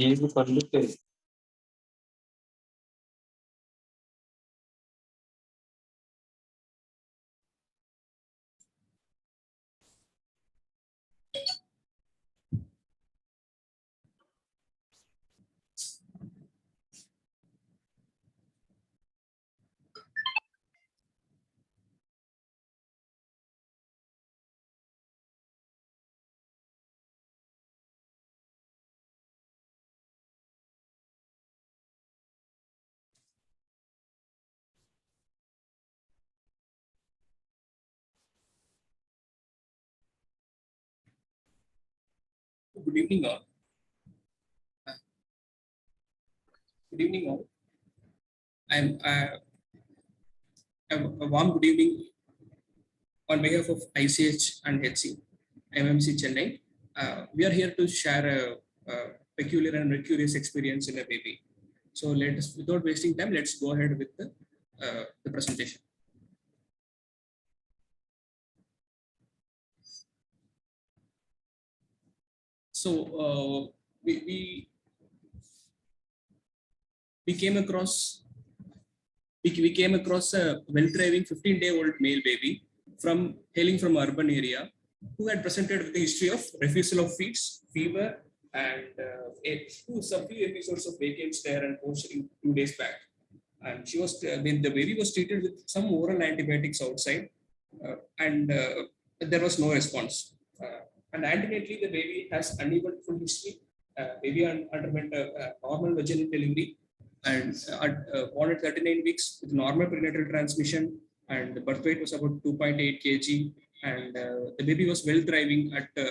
ఏది పర్లేదు. Good evening, all. Good evening, all. I'm a warm good evening on behalf of ICH and HC, MMC Chennai. We are here to share a peculiar and mercurious experience in a baby. So let us, without wasting time, let's go ahead with the presentation. So we came across a well-thriving 15-day-old male baby hailing from urban area who had presented with a history of refusal of feeds, fever, and some few episodes of vacant stare and posturing 2 days back. And she was the baby was treated with some oral antibiotics outside, and there was no response. And antenatal, the baby has uneven full history. Baby underwent a normal vaginal delivery and born at 39 weeks with normal prenatal transmission, and the birth weight was about 2.8 kg, and the baby was well thriving at the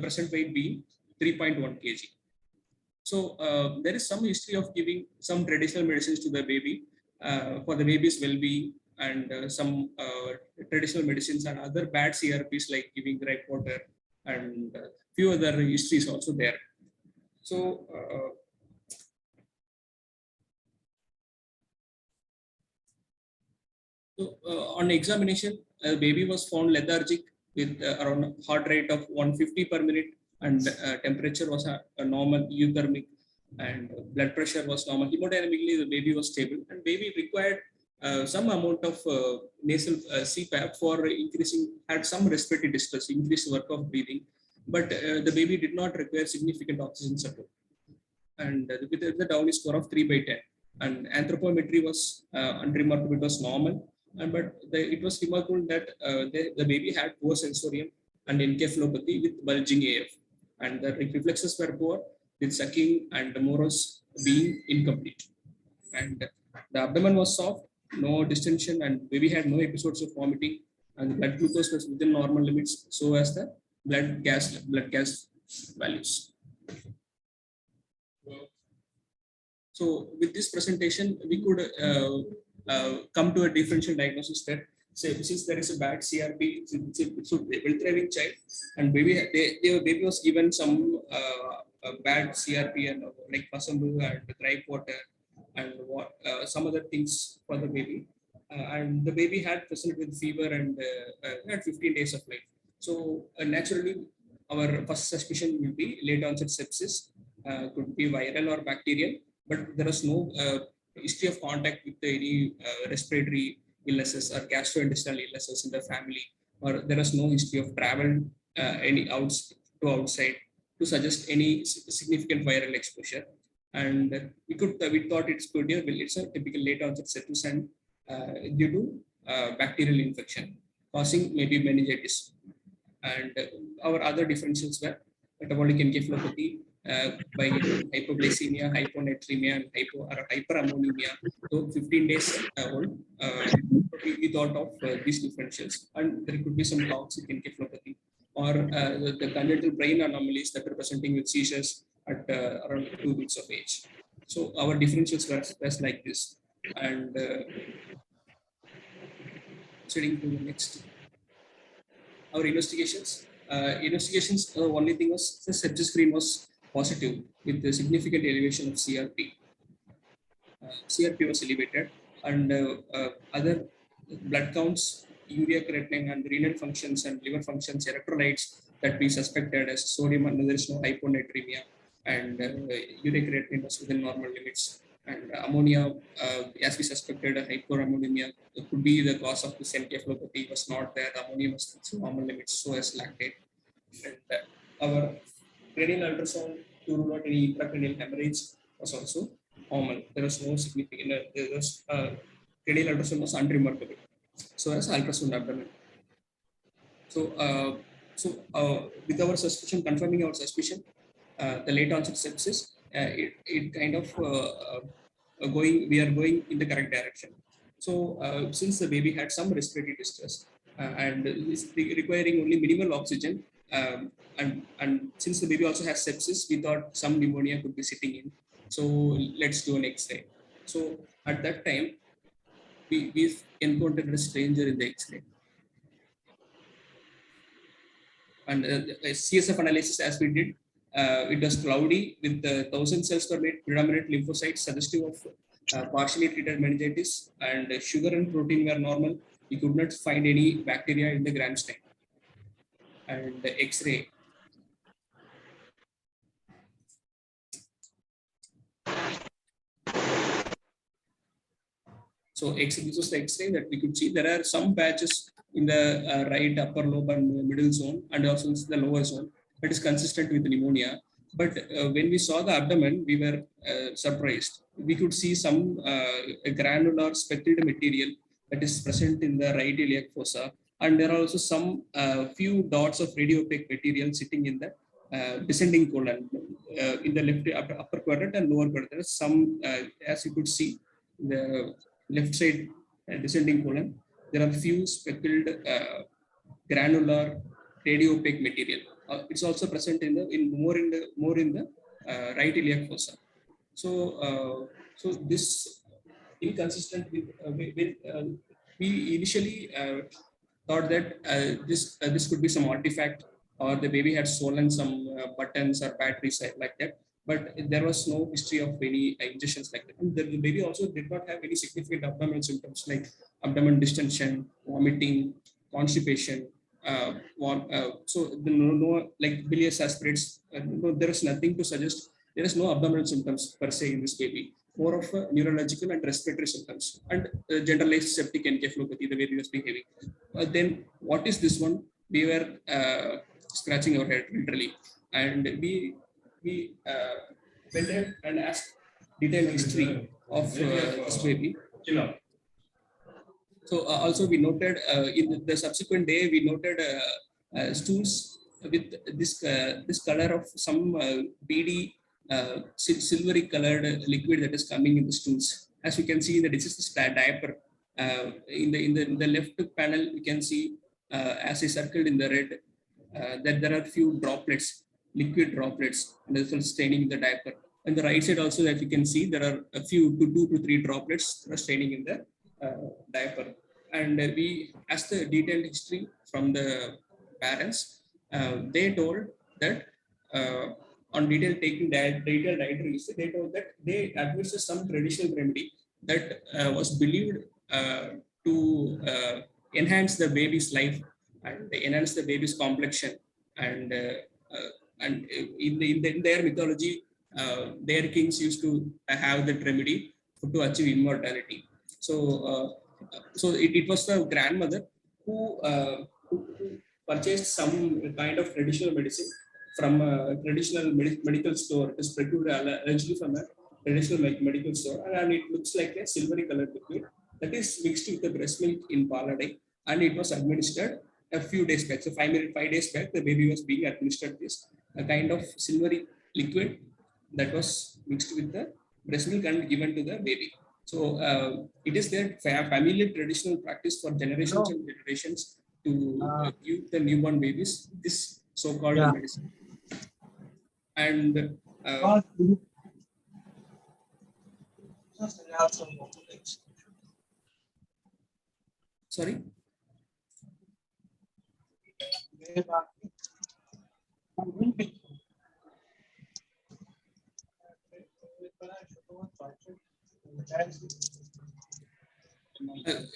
present weight being 3.1 kg. So there is some history of giving some traditional medicines to the baby for the baby's well-being, and some traditional medicines and other bad CRPs like giving dry water, and few other histories also there. So on examination, the baby was found lethargic with around heart rate of 150 per minute, and temperature was a normal euthermic, and blood pressure was normal. Hemodynamically, the baby was stable, and baby required some amount of nasal CPAP for had some respiratory distress, increased work of breathing, but the baby did not require significant oxygen support. And with the Downey score of 3 by 10, and anthropometry was unremarkable, it was normal. But it was remarkable that the baby had poor sensorium and encephalopathy with bulging AF, and the reflexes were poor with sucking and morose being incomplete. And the abdomen was soft, no distension, and baby had no episodes of vomiting, and the blood glucose was within normal limits, so as the blood gas values. So with this presentation, we could come to a differential diagnosis that since there is a bad CRP, it's a well-thriving child, and baby was given some bad CRP and like pasambu and dry water and some other things for the baby, and the baby had presented with fever and had 15 days of life. So naturally, our first suspicion will be late onset sepsis, could be viral or bacterial, but there is no history of contact with any respiratory illnesses or gastrointestinal illnesses in the family, or there is no history of travel outside to suggest any significant viral exposure. And we thought it's a typical late onset sepsis and due to bacterial infection causing maybe meningitis. And our other differentials were metabolic encephalopathy by hypoglycemia, hyponatremia, and hyperammonemia. So 15 days old, we thought of these differentials, and there could be some toxic encephalopathy or the congenital brain anomalies that are presenting with seizures at around 2 weeks of age. So our differentials were like this, and proceeding to the next. Our investigations, only thing was the sepsis screen was positive with a significant elevation of CRP. CRP was elevated, and other blood counts urea creatinine and renal functions and liver functions, electrolytes that we suspected as sodium, and there is no hyponatremia, and urea creatinine was within normal limits. And ammonia, as we suspected, hyperammonemia could be the cause of this encephalopathy, was not there. The ammonia was in normal limits, so as lactate. And our cranial ultrasound to rule out any intracranial hemorrhage was also normal. There was no significant, there was cranial ultrasound was unremarkable. So as ultrasound abdomen. So, with our suspicion, confirming our suspicion, the late onset sepsis, it kind of we are going in the correct direction. So, since the baby had some respiratory distress and is requiring only minimal oxygen, and since the baby also has sepsis, we thought some pneumonia could be sitting in. So, let's do an X-ray. So, at that time, we encountered a stranger in the X-ray. And CSF analysis, as we did, it was cloudy with 1,000 cells per minute, predominant lymphocytes suggestive of partially treated meningitis, and sugar and protein were normal. We could not find any bacteria in the gram stain. And the X-ray. So this was the X-ray that we could see. There are some patches in the right upper lobe and middle zone, and also the lower zone, that is consistent with pneumonia. But when we saw the abdomen, we were surprised. We could see some granular speckled material that is present in the right iliac fossa, and there are also some few dots of radiopaque material sitting in the descending colon in the left upper quadrant and lower quadrant. There is some, as you could see, the left side descending colon, there are few speckled granular radiopaque material. It's also present in more in the right iliac fossa. So this inconsistent with we initially thought that this could be some artifact, or the baby had stolen some buttons or batteries like that. But there was no history of any injections like that. And the baby also did not have any significant abdominal symptoms like abdomen distension, vomiting, constipation. So no like bilious aspirates. There is nothing to suggest. There is no abdominal symptoms per se in this baby. More of neurological and respiratory symptoms, and generalized septic encephalopathy the baby was behaving. Then what is this one? We were scratching our head literally, and we went ahead and asked detailed history of this baby. So also we noted in the subsequent day, we noted stools with this color of some beady silvery colored liquid that is coming in the stools. As you can see, this is the diaper. In the left panel, you can see as I circled in the red that there are few droplets, liquid droplets, and this is staining the diaper. On the right side also, that you can see, there are a few 2 to 3 droplets that are staining in the diaper. And we asked the detailed history from the parents. They told that on taking detailed dietary history, they told that they administered some traditional remedy that was believed to enhance the baby's life and enhance the baby's complexion. And in their mythology, their kings used to have that remedy to achieve immortality. So it was the grandmother who purchased some kind of traditional medicine from a traditional medical store. It is procured allegedly from a traditional medical store, and it looks like a silvery colored liquid that is mixed with the breast milk in Paladai, and it was administered a few days back. So 5 days back, the baby was being administered this a kind of silvery liquid that was mixed with the breast milk and given to the baby. So it is their family traditional practice for generations and generations to give the newborn babies this so-called medicine. And sorry.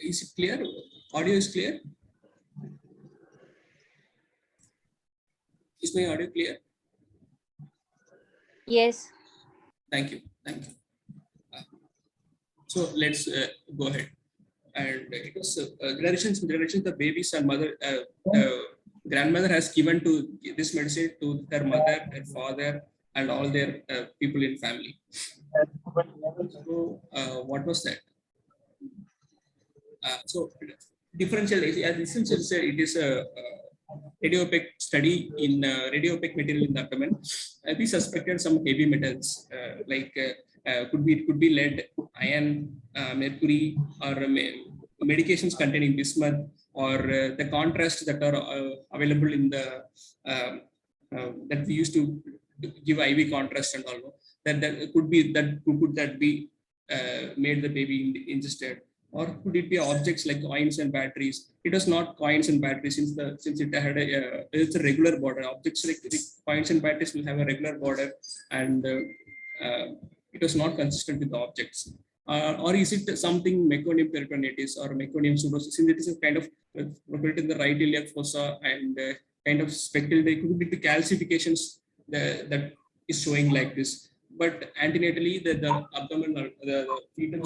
Is it clear? Audio is clear? Is my audio clear? Yes. Thank you. So let's go ahead. And it was generations and generations. The babies and mother, grandmother has given to this medicine to her mother, her father, and all their people in family. So what was that? So differential, as Differential said, it is a radiopaque study in radiopaque material in the abdomen. We suspected some heavy metals could be lead, iron, mercury, or medications containing bismuth, or the contrast that are available in the that we used to give IV contrast and all. That could be made the baby ingested. Or could it be objects like coins and batteries? It was not coins and batteries since it had it's a regular border. Objects like coins and batteries will have a regular border, and it was not consistent with the objects. Or is it something meconium peritonitis or meconium pseudosis? Since it is a kind of located in the right iliac fossa and kind of spectral, they could be the calcifications that is showing like this. But antenatally, the abdomen, the fetal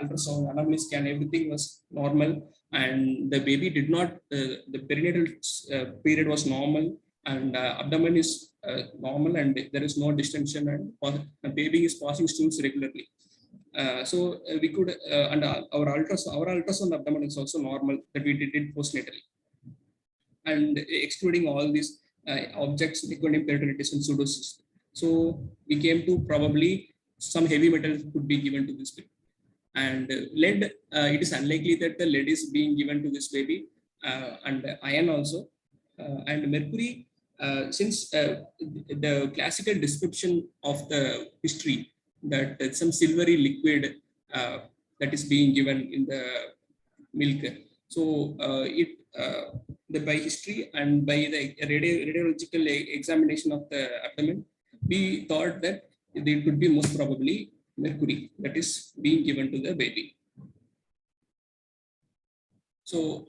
ultrasound, anomaly scan, everything was normal, and the baby did not. The perinatal period was normal, and abdomen is normal, and there is no distension, and the baby is passing stools regularly. So we could, and our ultrasound abdomen is also normal that we did it postnatally, and excluding all these objects, meconium peritonitis and pseudocyst. So we came to probably some heavy metals could be given to this baby. And lead, it is unlikely that the lead is being given to this baby, and iron also. And mercury, since the classical description of the history that some silvery liquid that is being given in the milk. So by history and by the radiological examination of the abdomen, we thought that it could be most probably mercury that is being given to the baby. So,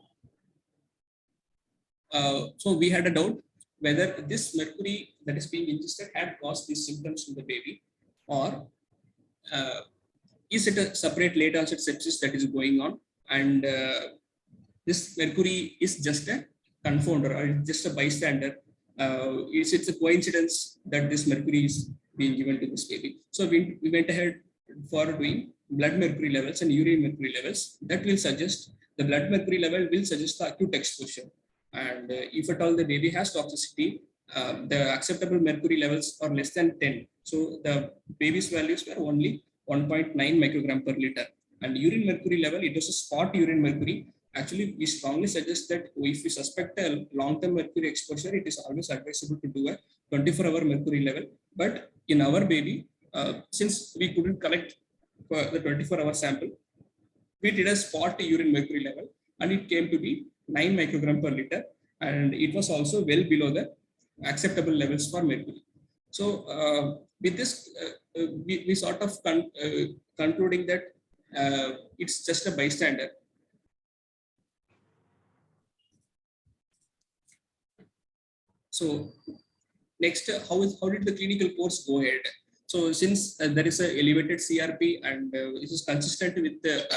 so we had a doubt whether this mercury that is being ingested had caused these symptoms in the baby, or is it a separate late onset sepsis that is going on, and this mercury is just a confounder or just a bystander. It's a coincidence that this mercury is being given to this baby. So we went ahead for doing blood mercury levels and urine mercury levels. That will suggest, the blood mercury level will suggest the acute exposure. And if at all the baby has toxicity, the acceptable mercury levels are less than 10. So the baby's values were only 1.9 microgram per liter. And urine mercury level, it was a spot urine mercury. Actually, we strongly suggest that if we suspect a long-term mercury exposure, it is always advisable to do a 24-hour mercury level. But in our baby, since we couldn't collect the 24-hour sample, we did a spot urine mercury level, and it came to be 9 microgram per liter, and it was also well below the acceptable levels for mercury. So with this, we sort of concluding that it's just a bystander. So next, how did the clinical course go ahead? So since there is a elevated CRP and this is consistent with the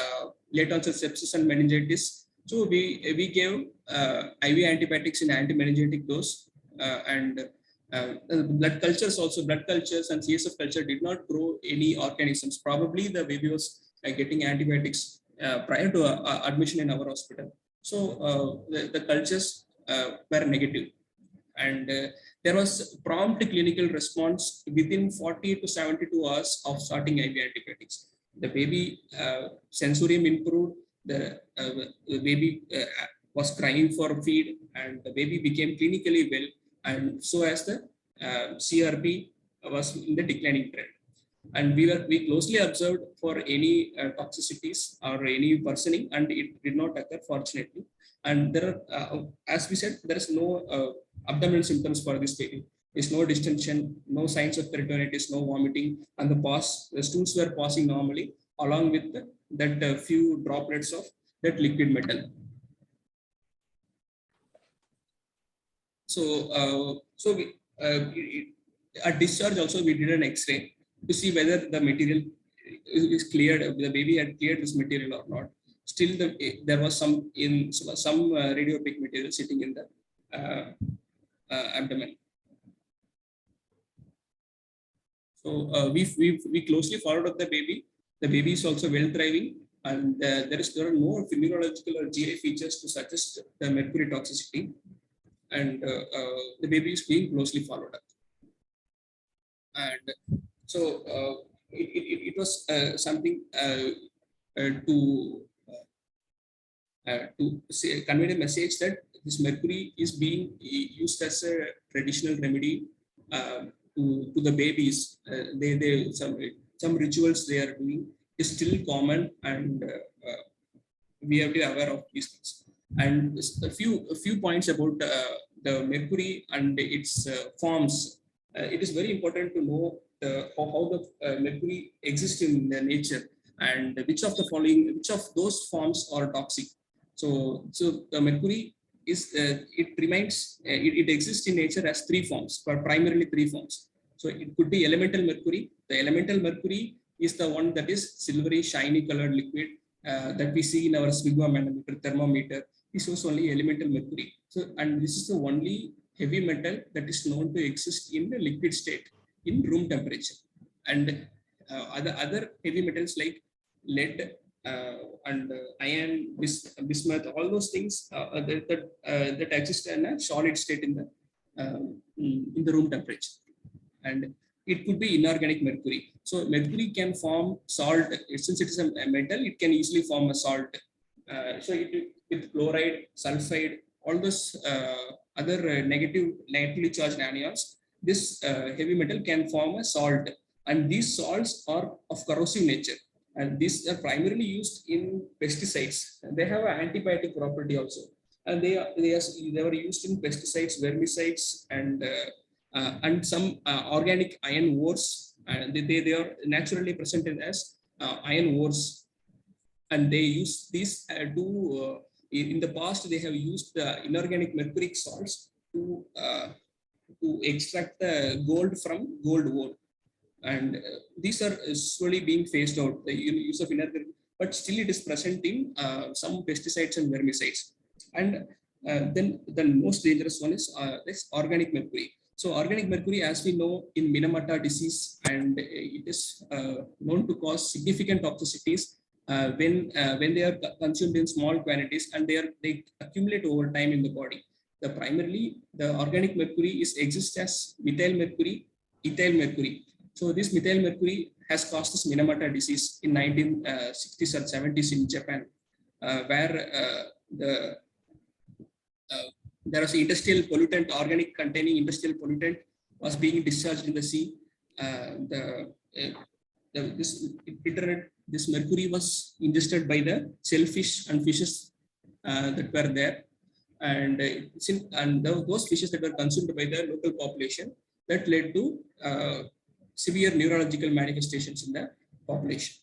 late onset sepsis and meningitis, so we gave IV antibiotics in anti-meningitic dose, and blood cultures and CSF culture did not grow any organisms. Probably the baby was getting antibiotics prior to admission in our hospital. So the cultures were negative. And there was prompt clinical response within 40 to 72 hours of starting IV antibiotics. The baby sensorium improved, the baby was crying for feed, and the baby became clinically well, and so as the CRP was in the declining trend. And we closely observed for any toxicities or any worsening, and it did not occur, fortunately. And there are, as we said, there is no abdominal symptoms for this baby. There's no distension, no signs of peritonitis, no vomiting, and the stools were passing normally, along with that few droplets of that liquid metal. So, So we, at discharge also we did an X-ray to see whether the material is cleared, the baby had cleared this material or not. Still, there was some radiopaque material sitting in the abdomen. So we closely followed up the baby. The baby is also well thriving, and there are no neurological or GI features to suggest the mercury toxicity, and the baby is being closely followed up. And so it was something to convey a message that this mercury is being used as a traditional remedy to the babies. They some rituals they are doing is still common, and we have to be aware of these things. And a few points about the mercury and its forms. It is very important to know how the mercury exists in nature, and which of those forms are toxic. So the mercury is it remains it exists in nature as three forms, but primarily three forms. So it could be elemental mercury. The elemental mercury is the one that is silvery, shiny colored liquid that we see in our sphygma manometer, thermometer. This was only elemental mercury. So, and this is the only heavy metal that is known to exist in the liquid state in room temperature. And other heavy metals like lead and iron, bismuth, all those things that exist in a solid state in the room temperature. And it could be inorganic mercury. So mercury can form salt. Since it is a metal, it can easily form a salt. So with chloride, sulfide, all those other negatively charged anions, this heavy metal can form a salt. And these salts are of corrosive nature. And these are primarily used in pesticides. They have an antibiotic property also. And they were used in pesticides, herbicides, and some organic iron ores. They are naturally presented as iron ores, and they use these in the past they have used inorganic mercuric salts to extract the gold from gold ore, and these are slowly being phased out, the use of inorganic, but still it is present in some pesticides and herbicides. And then the most dangerous one is this organic mercury. So organic mercury, as we know, in Minamata disease, and it is known to cause significant toxicities when they are consumed in small quantities, and they accumulate over time in the body. Primarily, the organic mercury exists as methyl mercury, ethyl mercury. So this methyl mercury has caused this Minamata disease in 1960s or 70s in Japan, where there was industrial pollutant, organic containing industrial pollutant was being discharged in the sea. This mercury was ingested by the shellfish and fishes that were there, and those fishes that were consumed by the local population, that led to severe neurological manifestations in the population.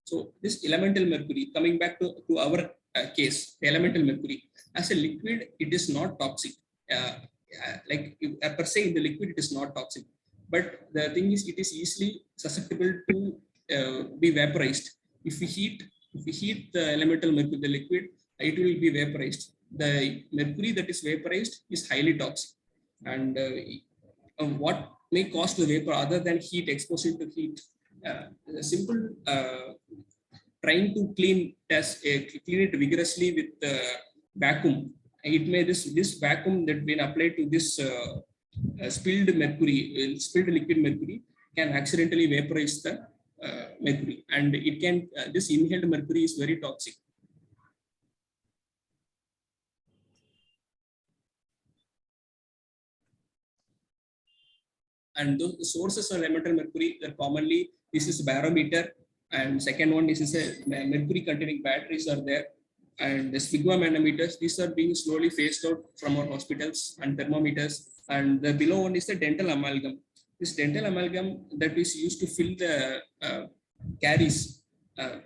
So this elemental mercury, coming back to our case, the elemental mercury as a liquid, it is not toxic. Like per se in the liquid, it is not toxic. But the thing is, it is easily susceptible to be vaporized. If we heat the elemental mercury, the liquid, it will be vaporized. The mercury that is vaporized is highly toxic. And what may cause the vapor other than heat, exposure to heat? A simple trying to clean it vigorously with vacuum. It may this vacuum that been applied to this spilled liquid mercury can accidentally vaporize the mercury, and it can this inhaled mercury is very toxic. And those sources of elemental mercury are commonly, this is barometer, and second one, this is a mercury containing batteries are there, and the sphygma manometers, these are being slowly phased out from our hospitals, and thermometers. And the below one is the dental amalgam. This dental amalgam that is used to fill the caries,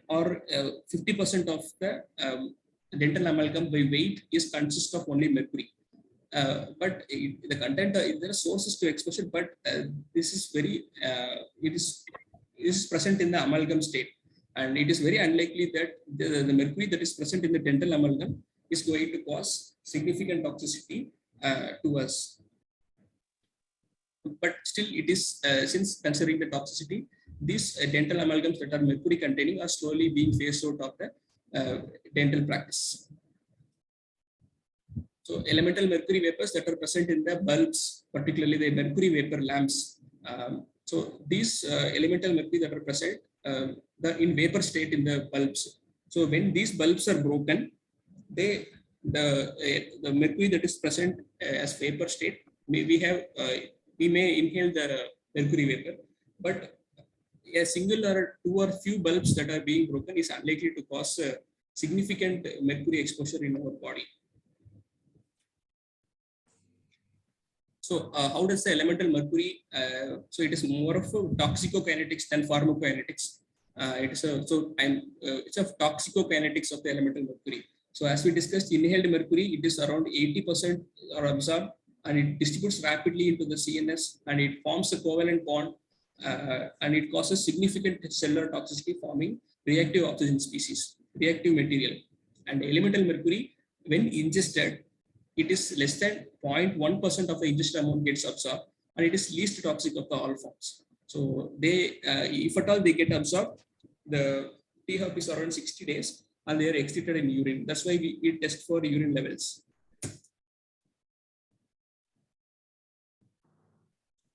or 50% of the dental amalgam by weight is consists of only mercury. but the content, there are sources to exposure, but this is very, it is present in the amalgam state. And it is very unlikely that the mercury that is present in the dental amalgam is going to cause significant toxicity to us. But still, it is, since considering the toxicity, these dental amalgams that are mercury containing are slowly being phased out of the dental practice. So elemental mercury vapors that are present in the bulbs, particularly the mercury vapor lamps. So these elemental mercury that are present in vapor state in the bulbs. So when these bulbs are broken, the mercury that is present as vapor state, we may inhale the mercury vapor, but a single or two or few bulbs that are being broken is unlikely to cause significant mercury exposure in our body. So how does the elemental mercury, so it is more of a toxicokinetics than pharmacokinetics. It's a toxicokinetics of the elemental mercury. So as we discussed, inhaled mercury, it is around 80% are absorbed, and it distributes rapidly into the CNS, and it forms a covalent bond, and it causes significant cellular toxicity, forming reactive oxygen species, reactive material. And elemental mercury, when ingested, it is less than 0.1% of the ingested amount gets absorbed, and it is least toxic of the all forms. So they, if at all they get absorbed, the T-half is around 60 days, and they are excreted in urine. That's why we test for urine levels.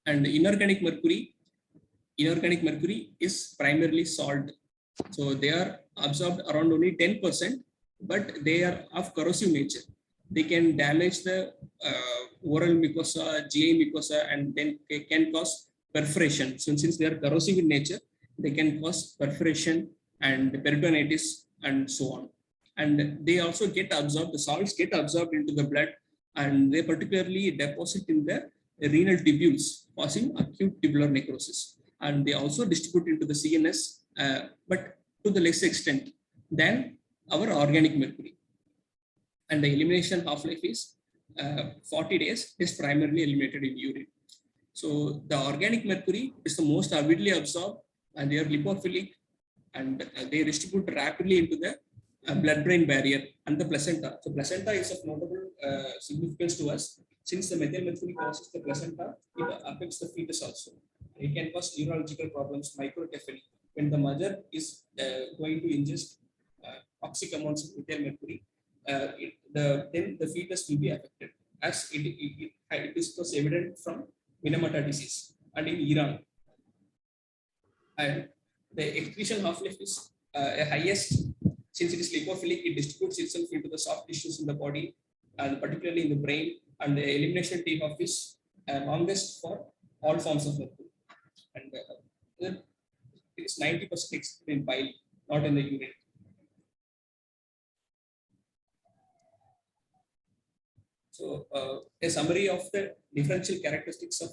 And inorganic mercury is primarily salt. So they are absorbed around only 10%, but they are of corrosive nature. They can damage the oral mucosa, GI mucosa, and then they can cause perforation. So since they are corrosive in nature, they can cause perforation and peritonitis and so on. And they also get absorbed, the salts get absorbed into the blood, and they particularly deposit in the renal tubules, causing acute tubular necrosis. And they also distribute into the CNS, but to the less extent than our organic mercury. And the elimination half-life is 40 days, is primarily eliminated in urine. So the organic mercury is the most avidly absorbed, and they are lipophilic, and they distribute rapidly into the blood-brain barrier and the placenta. So placenta is of notable significance to us, since the methyl mercury crosses the placenta, it affects the fetus also. It can cause neurological problems, microcephaly. When the mother is going to ingest toxic amounts of methyl mercury, then the fetus will be affected, as it is evident from Minamata disease and in Iran. And the excretion half-life is highest, since it is lipophilic, it distributes itself into the soft tissues in the body, and particularly in the brain, and the elimination T-half is longest for all forms of mercury. And it is 90% excreted in bile, not in the urine. So a summary of the differential characteristics of